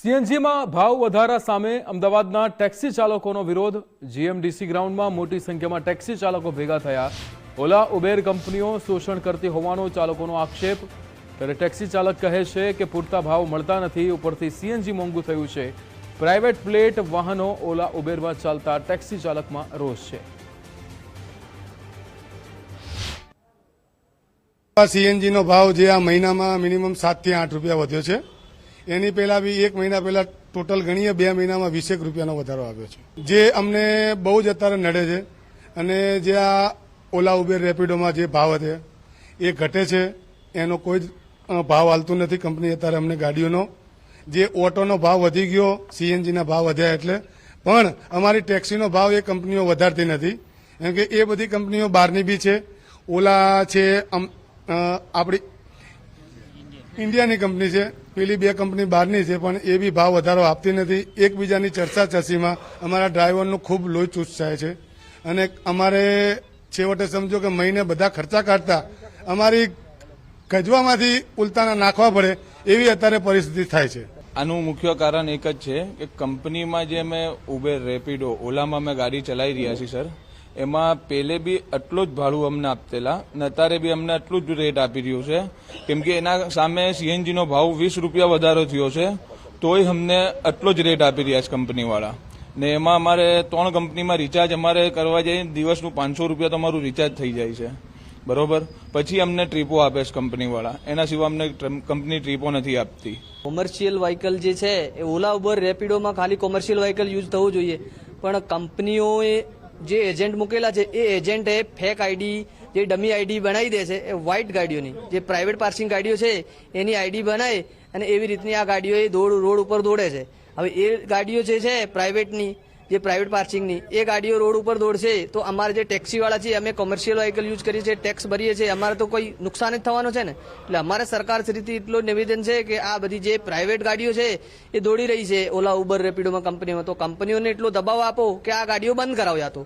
સીએનજીમાં ભાવ વધારા સામે અમદાવાદના ટેક્સી ચાલકોનો વિરોધ। જીએમડીસી ગ્રાઉન્ડમાં મોટી સંખ્યામાં ટેક્સી ચાલકો ભેગા થયા। ઓલા ઉબેર કંપનીઓ શોષણ કરતી હોવાનો ચાલકોનો આક્ષેપ। ત્યારે ટેક્સી ચાલક કહે છે કે પૂરતા ભાવ મળતા નથી, ઉપરથી સીએનજી મોંઘું થયું છે। પ્રાઇવેટ પ્લેટ વાહનો ઓલા ઉબેરમાં ચાલતા ટેક્સી ચાલકમાં રોષ છે। सीएनजी નો ભાવ જે આ મહિનામાં મિનિમમ 7 થી 8 રૂપિયા વધ્યો છે। એની પહેલા બી એક મહિના પહેલા ટોટલ ગણીએ 2 મહિનામાં 20 રૂપિયાનો વધારો આવ્યો છે, જે અમને બહુ જ અત્યારે નડે છે। અને જે આ ઓલા ઉબેર રેપિડોમાં જે ભાવ છે એ ઘટે છે, એનો કોઈ ભાવ હાલતું નથી કંપની અત્યારે અમને ગાડીઓનો। જે ઓટોનો ભાવ વધી ગયો, સીએનજીના ભાવ વધ્યા એટલે, પણ અમારી ટેક્સીનો ભાવ એ કંપનીઓ વધારતી નથી, કેમ કે એ બધી કંપનીઓ બહારની બી છે। ઓલા છે આપણી ઇન્ડિયાની કંપની છે, પેલી 2 કંપની બહારની છે, પણ એ બી ભાવ વધારો આપતી નથી। એકબીજાની ચર્ચાચર્ચીમાં અમારા ડ્રાઈવરનું ખૂબ લોહી ચૂસ થાય છે। અને અમારે છેવટે સમજો કે મહિને બધા ખર્ચા કાઢતા અમારી ગજવામાંથી ઉલટાના નાખવા પડે એવી અત્યારે પરિસ્થિતિ થાય છે। આનું મુખ્ય કારણ એક જ છે કે કંપનીમાં જે અમે ઉબેર રેપિડો ઓલામાં અમે ગાડી ચલાવી રહ્યા છીએ સર, એમાં પહેલે બી આટલું જ ભાડું અમને આપતેલા અને અત્યારે બી અમને આટલું જ રેટ આપી રહ્યું છે, કેમ કે એના સામે સીએનજીનો ભાવ 20 રૂપિયા વધારો થયો છે, તોય અમને આટલો જ રેટ આપી રહ્યા છે કંપનીવાળા। ને એમાં અમારે 3 કંપનીમાં રિચાર્જ અમારે કરવા જઈએ દિવસનું 500 રૂપિયા તો અમારું રિચાર્જ થઈ જાય છે, બરોબર। પછી અમને ટ્રીપો આપે છે કંપનીવાળા, એના સિવાય અમને કંપની ટ્રીપો નથી આપતી। કોમર્શિયલ વ્હીકલ જે છે એ ઓલા ઉબર રેપિડોમાં ખાલી કોમર્શિયલ વ્હીકલ યુઝ થવું જોઈએ, પણ કંપનીઓએ જે એજન્ટ મૂકેલા છે એ એજન્ટે ફેક આઈડી, જે ડમી આઈડી બનાવી દે છે એ વ્હાઇટ ગાડીઓની, જે પ્રાઇવેટ પાર્કિંગ ગાડીઓ છે એની આઈડી બનાવે અને એવી રીતની આ ગાડીઓ એ રોડ ઉપર દોડે છે। હવે એ ગાડીઓ જે છે પ્રાઇવેટની, જે પ્રાઇવેટ પાર્કિંગની, એ ગાડીઓ રોડ ઉપર દોડશે તો અમારે જે ટેક્સીવાળા છે અમે કોમર્શિયલ વ્હીકલ યુઝ કરીએ છીએ, ટેક્સ ભરીએ છીએ, અમારે તો કોઈ નુકસાન જ થવાનો છે ને। એટલે અમારે સરકાર શ્રીથી એટલું નિવેદન છે કે આ બધી જે પ્રાઇવેટ ગાડીઓ છે એ દોડી રહી છે ઓલા ઉબર રેપિડોમાં કંપનીમાં, તો કંપનીઓને એટલો દબાવ આપો કે આ ગાડીઓ બંધ કરાવો યા તો।